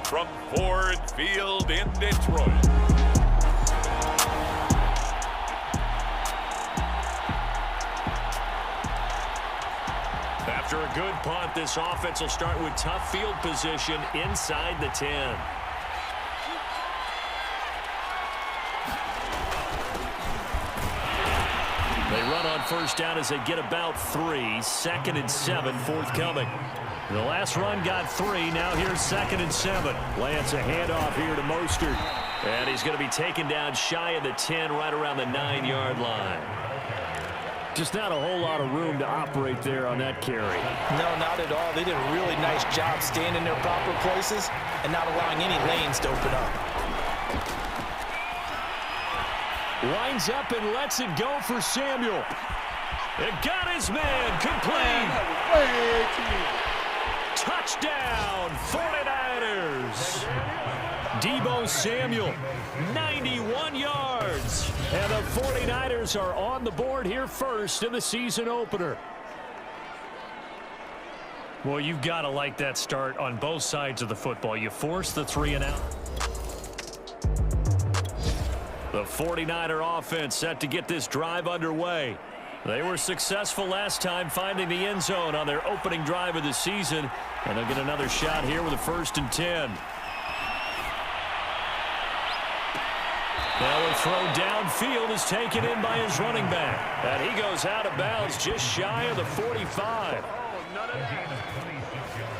from Ford Field in Detroit. After a good punt, this offense will start with tough field position inside the 10. They run on first down as they get about 3. 2nd and 7 forthcoming. The last run got 3. Now here's 2nd and 7. Lance a handoff here to Mostert. And he's going to be taken down shy of the 10, right around the 9-yard line. Just not a whole lot of room to operate there on that carry. No, not at all. They did a really nice job staying in their proper places and not allowing any lanes to open up. Lines up and lets it go for Samuel. It got his man. Complete. Touchdown, 49ers. Deebo Samuel, 91 yards. And the 49ers are on the board here first in the season opener. Well, you've got to like that start on both sides of the football. You force the 3 and out. The 49er offense set to get this drive underway. They were successful last time finding the end zone on their opening drive of the season. And they'll get another shot here with a 1st and 10. Now a throw downfield is taken in by his running back. And he goes out of bounds just shy of the 45.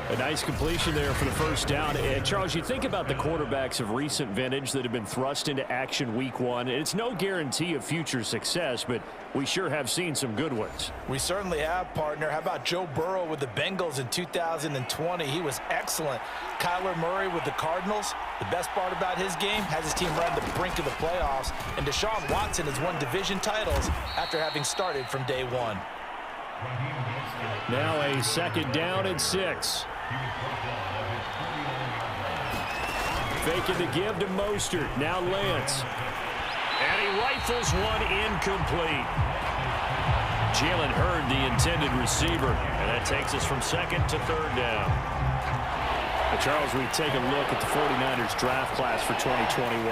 A nice completion there for the 1st down. And Charles, you think about the quarterbacks of recent vintage that have been thrust into action week 1. It's no guarantee of future success, but we sure have seen some good ones. We certainly have, partner. How about Joe Burrow with the Bengals in 2020? He was excellent. Kyler Murray with the Cardinals. The best part about his game has his team right on the brink of the playoffs. And Deshaun Watson has won division titles after having started from day 1. Now a 2nd down and 6. Faking the give to Mostert. Now Lance. And he rifles one incomplete. Jalen Hurd, the intended receiver. And that takes us from 2nd to 3rd down. But Charles, we take a look at the 49ers draft class for 2021.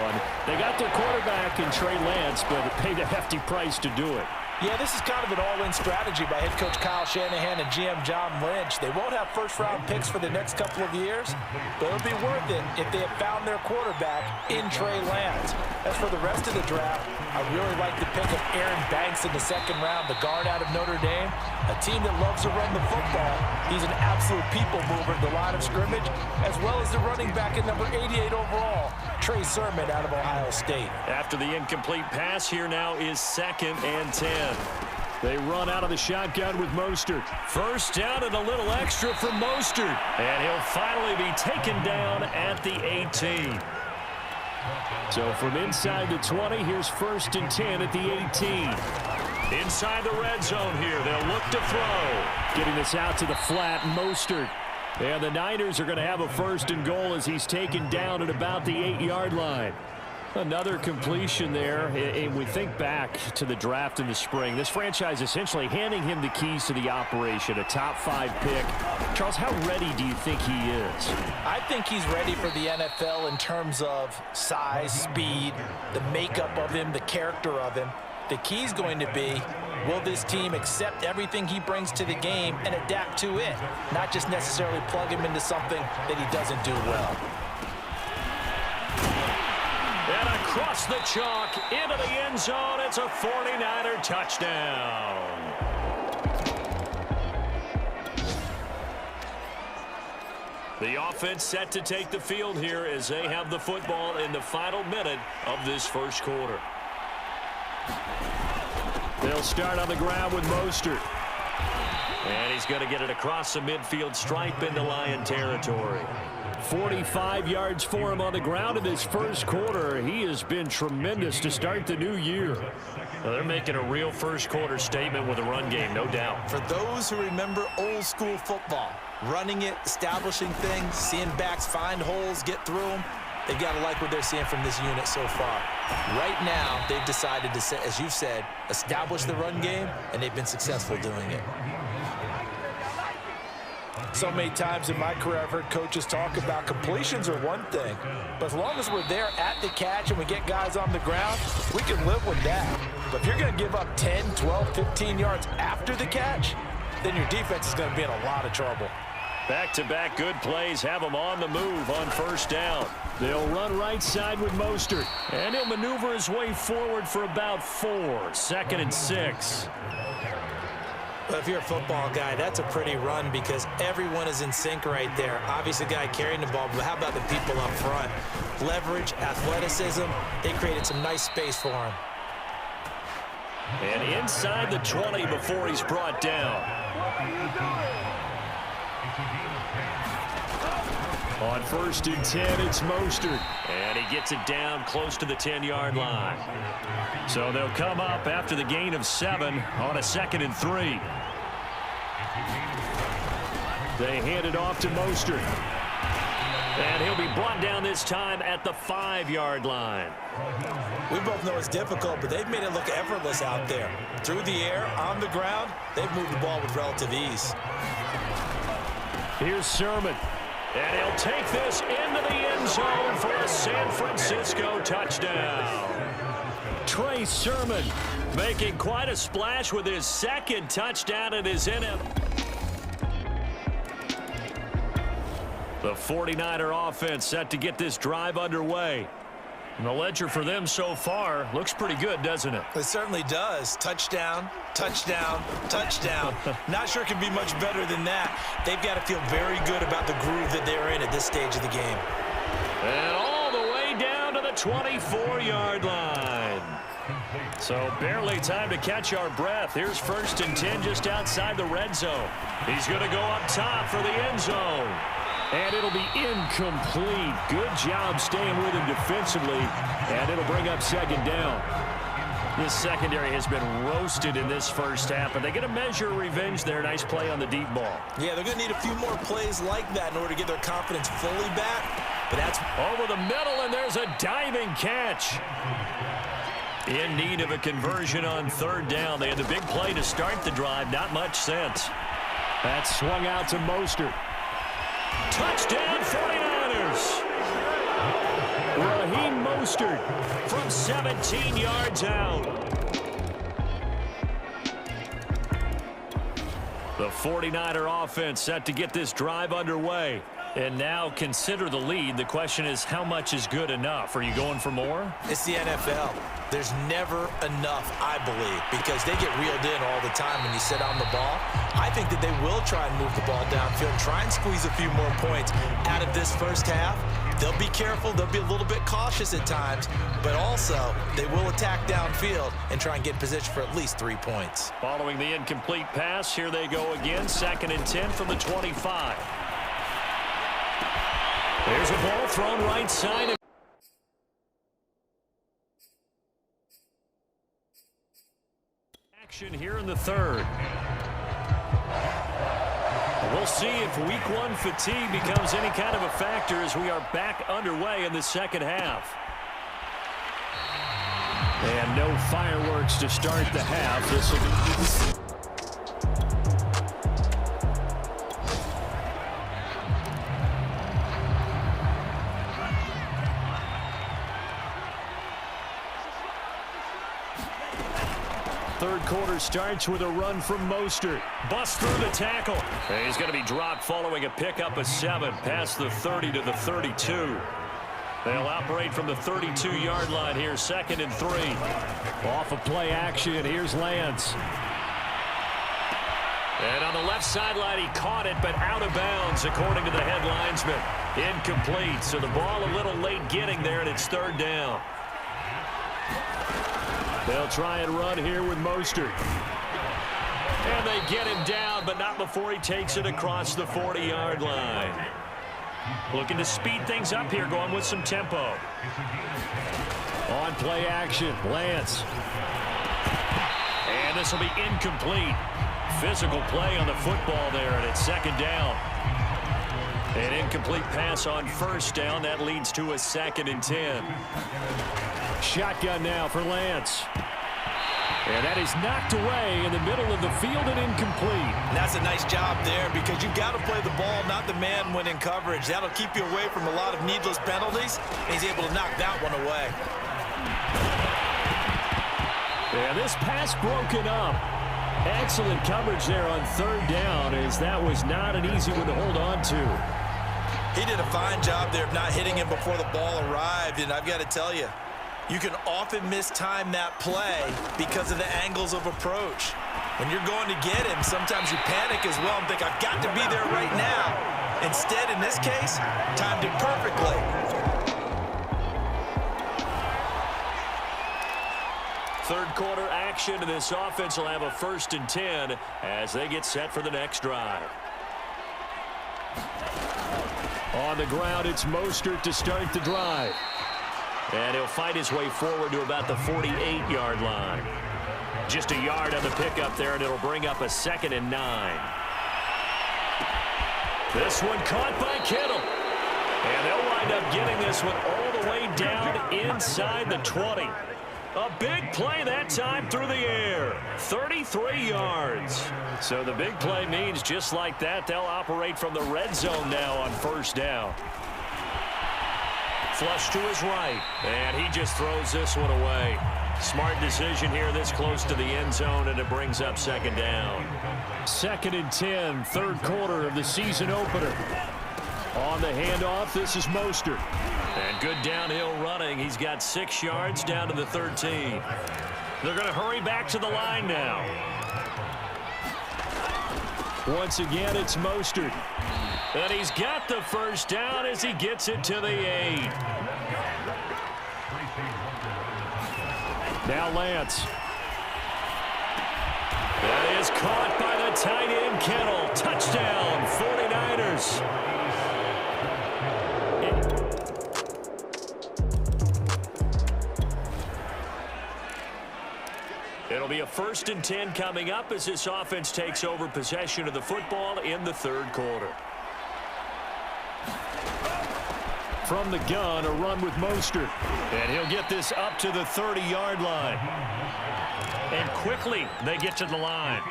They got their quarterback in Trey Lance, but paid a hefty price to do it. Yeah, this is kind of an all-in strategy by head coach Kyle Shanahan and GM John Lynch. They won't have first-round picks for the next couple of years, but it'll be worth it if they have found their quarterback in Trey Lance. As for the rest of the draft, I really like the pick of Aaron Banks in the 2nd round, the guard out of Notre Dame, a team that loves to run the football. He's an absolute people mover at the line of scrimmage, as well as the running back at number 88 overall, Trey Sermon out of Ohio State. After the incomplete pass, here now is 2nd and 10. They run out of the shotgun with Mostert. 1st down and a little extra for Mostert. And he'll finally be taken down at the 18. So from inside the 20, here's 1st and 10 at the 18. Inside the red zone here, they'll look to throw. Getting this out to the flat, Mostert. And the Niners are going to have a 1st and goal as he's taken down at about the 8-yard line. Another completion there, and we think back to the draft in the spring. This franchise essentially handing him the keys to the operation, a top 5 pick. Charles, how ready do you think he is? I think he's ready for the NFL in terms of size, speed, the makeup of him, the character of him. The key's going to be, will this team accept everything he brings to the game and adapt to it, not just necessarily plug him into something that he doesn't do well. And across the chalk, into the end zone, it's a 49er touchdown. The offense set to take the field here as they have the football in the final minute of this 1st quarter. They'll start on the ground with Mostert. And he's going to get it across the midfield stripe into Lion territory. 45 yards for him on the ground in this 1st quarter. He has been tremendous to start the new year. Well, they're making a real 1st quarter statement with a run game, no doubt. For those who remember old school football, running it, establishing things, seeing backs find holes, get through them, they've got to like what they're seeing from this unit so far. Right now, they've decided to, as you said, establish the run game, and they've been successful doing it. So many times in my career, I've heard coaches talk about completions are one thing, but as long as we're there at the catch and we get guys on the ground, we can live with that. But if you're going to give up 10, 12, 15 yards after the catch, then your defense is going to be in a lot of trouble. Back-to-back good plays have them on the move on first down. They'll run right side with Mostert, and he'll maneuver his way forward for about 4. 2nd and 6. But if you're a football guy, that's a pretty run because everyone is in sync right there. Obviously, the guy carrying the ball, but how about the people up front? Leverage, athleticism, they created some nice space for him. And inside the 20 before he's brought down. On 1st and 10, it's Mostert. And he gets it down close to the 10-yard line. So they'll come up after the gain of 7 on a 2nd and 3. They hand it off to Mostert. And he'll be brought down this time at the 5-yard line. We both know it's difficult, but they've made it look effortless out there. Through the air, on the ground, they've moved the ball with relative ease. Here's Sermon. And he'll take this into the end zone for a San Francisco touchdown. Trey Sermon making quite a splash with his 2nd touchdown at his NFL. The 49er offense set to get this drive underway. And the ledger for them so far looks pretty good, doesn't it? It certainly does. Touchdown, touchdown, touchdown. Not sure it can be much better than that. They've got to feel very good about the groove that they're in at this stage of the game. And all the way down to the 24-yard line. So barely time to catch our breath. Here's 1st and 10 just outside the red zone. He's going to go up top for the end zone. And it'll be incomplete. Good job staying with him defensively. And it'll bring up 2nd down. This secondary has been roasted in this first half, but they get a measure of revenge there. Nice play on the deep ball. Yeah, they're going to need a few more plays like that in order to get their confidence fully back. But that's over the middle, and there's a diving catch. In need of a conversion on 3rd down. They had the big play to start the drive. Not much sense. That swung out to Mostert. Touchdown 49ers. Raheem Mostert from 17 yards out. The 49er offense set to get this drive underway. And now consider the lead. The question is, how much is good enough? Are you going for more? It's the NFL. There's never enough, I believe, because they get reeled in all the time when you sit on the ball. I think that they will try and move the ball downfield and try and squeeze a few more points out of this first half. They'll be careful. They'll be a little bit cautious at times, but also they will attack downfield and try and get position for at least 3 points. Following the incomplete pass, here they go again. 2nd and 10 from the 25. There's a ball thrown right side. Action here in the 3rd. We'll see if week 1 fatigue becomes any kind of a factor as we are back underway in the 2nd half. And no fireworks to start the half. This will be... Third quarter starts with a run from Mostert. Bust through the tackle. And he's going to be dropped following a pickup of 7 past the 30 to the 32. They'll operate from the 32-yard line here, 2nd and 3. Off of play action, here's Lance. And on the left sideline, he caught it, but out of bounds, according to the head linesman. Incomplete, so the ball a little late getting there, and it's 3rd down. They'll try and run here with Mostert. And they get him down, but not before he takes it across the 40-yard line. Looking to speed things up here, going with some tempo. On play action, Lance. And this will be incomplete. Physical play on the football there, and it's 2nd down. An incomplete pass on 1st down. That leads to a 2nd and 10. Shotgun now for Lance. And that is knocked away in the middle of the field and incomplete. And that's a nice job there because you've got to play the ball, not the man when in coverage. That'll keep you away from a lot of needless penalties. And he's able to knock that one away. And this pass broken up. Excellent coverage there on third down, as that was not an easy one to hold on to. He did a fine job there of not hitting him before the ball arrived, and I've got to tell you, you can often mistime that play because of the angles of approach. When you're going to get him, sometimes you panic as well and think, I've got to be there right now. Instead, in this case, timed it perfectly. Third quarter action, and this offense will have a 1st and 10 as they get set for the next drive. On the ground, it's Mostert to start the drive. And he'll fight his way forward to about the 48-yard line. Just a yard on the pickup there, and it'll bring up a 2nd and 9. This one caught by Kittle. And they'll wind up getting this one all the way down inside the 20. A big play that time through the air. 33 yards. So the big play means just like that, they'll operate from the red zone now on 1st down. Flush to his right, and he just throws this one away. Smart decision here this close to the end zone, and it brings up 2nd down. 2nd and 10, third quarter of the season opener. On the handoff, this is Mostert. And good downhill running. He's got 6 yards down to the 13. They're going to hurry back to the line now. Once again, it's Mostert. And he's got the 1st down as he gets it to the 8. Now Lance. That is caught by the tight end Kittle. Touchdown, 49ers. It'll be a 1st and 10 coming up as this offense takes over possession of the football in the third quarter. From the gun, a run with Mostert. And he'll get this up to the 30-yard line. And quickly, they get to the line.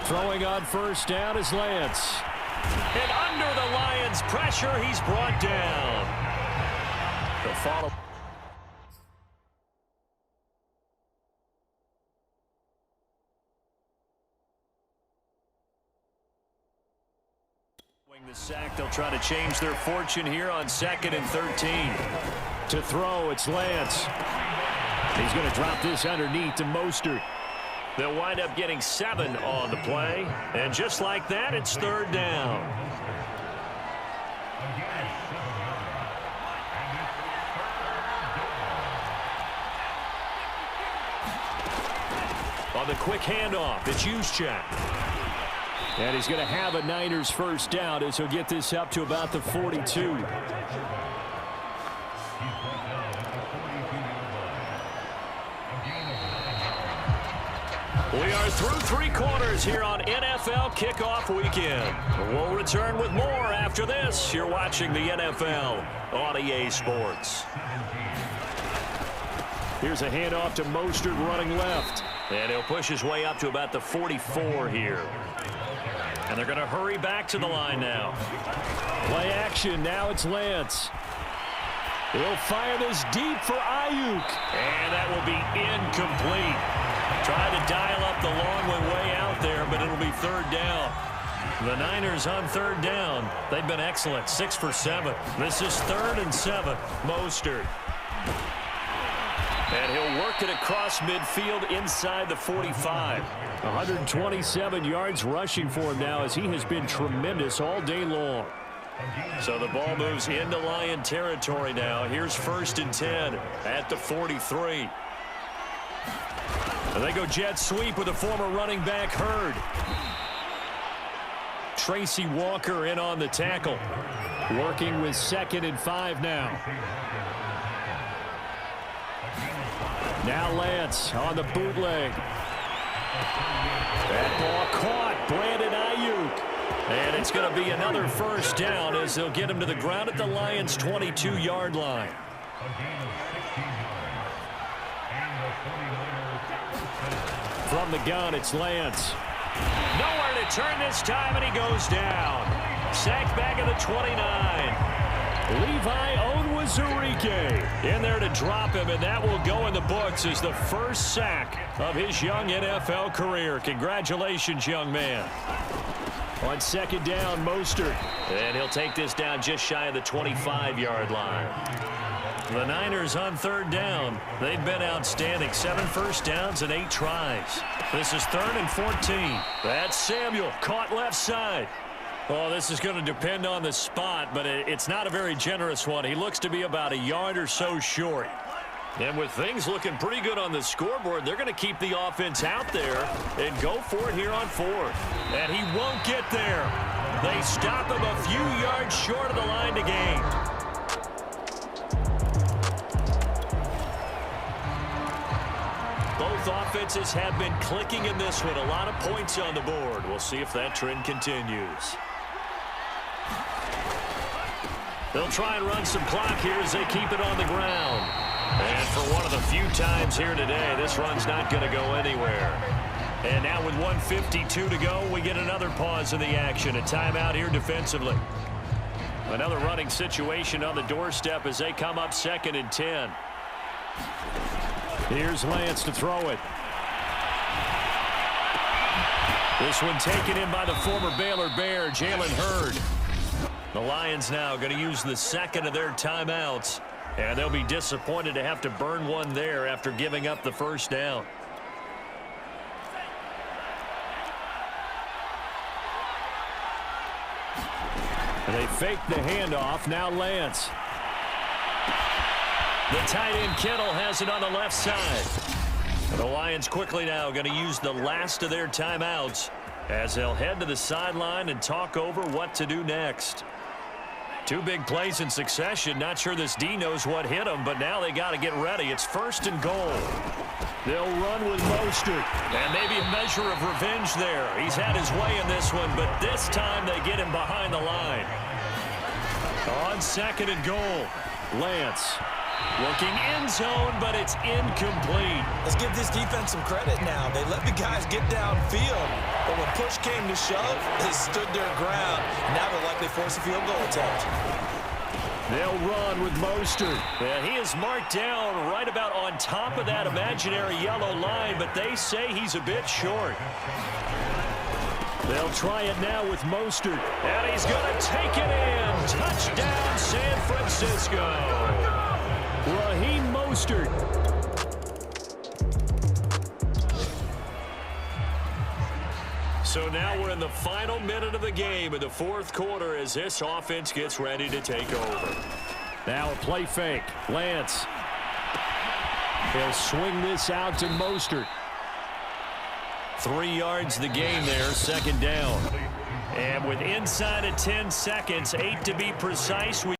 Throwing on 1st down is Lance. And under the Lions' pressure, he's brought down. The follow. The sack, they'll try to change their fortune here on 2nd and 13. To throw, it's Lance. He's going to drop this underneath to Mostert. They'll wind up getting 7 on the play. And just like that, it's 3rd down. On the quick handoff, it's Juszczyk. And he's going to have a Niners 1st down as he'll get this up to about the 42. We are through 3 quarters here on NFL Kickoff Weekend. We'll return with more after this. You're watching the NFL on EA Sports. Here's a handoff to Mostert running left. And he'll push his way up to about the 44 here. And they're going to hurry back to the line now. Play action. Now it's Lance. He'll fire this deep for Ayuk. And that will be incomplete. Tried to dial up the long way out there, but it'll be 3rd down. The Niners on 3rd down. They've been excellent. 6 for 7. This is 3rd and 7. Mostert. And he'll work it across midfield inside the 45. 127 yards rushing for him now as he has been tremendous all day long. So the ball moves into Lion territory now. Here's 1st and 10 at the 43. And they go jet sweep with a former running back Hurd. Tracy Walker in on the tackle. Working with 2nd and 5 now. Now Lance on the bootleg. That ball caught. Brandon Ayuk. And it's going to be another 1st down as they'll get him to the ground at the Lions' 22-yard line. From the gun, it's Lance. Nowhere to turn this time, and he goes down. Sacked back at the 29. Levi Onwuzurike in there to drop him, and that will go in the books as the first sack of his young NFL career. Congratulations, young man. On second down, Mostert. And he'll take this down just shy of the 25-yard line. The Niners on third down. They've been outstanding. 7 first downs and 8 tries. This is 3rd and 14. That's Samuel, caught left side. Oh, this is going to depend on the spot, but it's not a very generous one. He looks to be about a yard or so short. And with things looking pretty good on the scoreboard, they're going to keep the offense out there and go for it here on 4th. And he won't get there. They stop him a few yards short of the line to gain. Both offenses have been clicking in this one. A lot of points on the board. We'll see if that trend continues. They'll try and run some clock here as they keep it on the ground. And for one of the few times here today, this run's not going to go anywhere. And now with 1:52 to go, we get another pause in the action. A timeout here defensively. Another running situation on the doorstep as they come up 2nd and 10. Here's Lance to throw it. This one taken in by the former Baylor Bear, Jalen Hurd. The Lions now going to use the second of their timeouts. And they'll be disappointed to have to burn one there after giving up the first down. And they fake the handoff. Now Lance. The tight end Kittle has it on the left side. And the Lions quickly now going to use the last of their timeouts as they'll head to the sideline and talk over what to do next. 2 big plays in succession. Not sure this D knows what hit him, but now they got to get ready. It's 1st and goal. They'll run with Mostert. And maybe a measure of revenge there. He's had his way in this one, but this time they get him behind the line. On 2nd and goal, Lance. Looking end zone, but it's incomplete. Let's give this defense some credit now. They let the guys get downfield, but when push came to shove, they stood their ground. Now they'll likely force a field goal attempt. They'll run with Mostert. And he is marked down right about on top of that imaginary yellow line, but they say he's a bit short. They'll try it now with Mostert. And he's going to take it in. Touchdown, San Francisco. Raheem Mostert. So now we're in the final minute of the game in the 4th quarter as this offense gets ready to take over. Now a play fake. Lance. He'll swing this out to Mostert. 3 yards the game there, 2nd down. And with inside of 10 seconds, 8 to be precise,